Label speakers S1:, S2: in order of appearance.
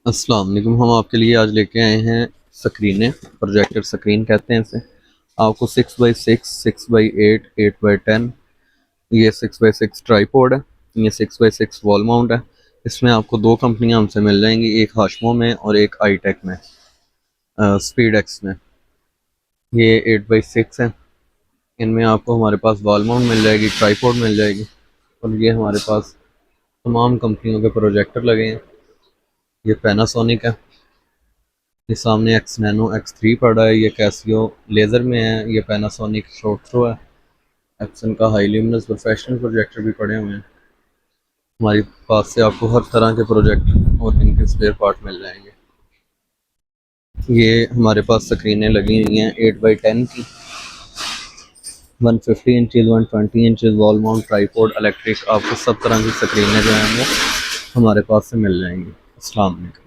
S1: अस्सलाम वालेकुम। हम आपके लिए आज लेके आए हैं स्क्रीनें, प्रोजेक्टर स्क्रीन कहते हैं इसे। आपको 6x6, 6x8, 8x10, ये 6x6 ट्राईपोड है, ये 6x6 वॉल माउंट है। इसमें आपको दो कंपनियां हमसे मिल जाएंगी, एक हाशमो में और एक आईटेक में, स्पीड एक्स में। ये 8x6 है। इनमें आपको हमारे पास वॉल माउंट मिल जाएगी, ट्राईपोड मिल जाएगी, और ये हमारे पास तमाम कंपनियों के प्रोजेक्टर लगे हैं। ये पैनासोनिक है। ये सामने एक्स नैनो X3 पड़ा है, ये कैसियो लेज़र में है, ये पैनासोनिक शॉर्ट थ्रो है। एप्सन का हाई ल्यूमिनस प्रोफेशनल प्रोजेक्टर भी पड़े हुए हैं। हमारे पास से आपको हर तरह के प्रोजेक्ट और इनके स्पेयर पार्ट मिल जाएंगे। ये हमारे पास स्क्रीनें लगी हुई हैं 8x10 की, 150 inches, 120 inches, wall mount, tripod, electric. आपको सब तरह की स्क्रीनें जो हैं वो हमारे पास से मिल जाएंगी। अस्सलाम वालेकुम।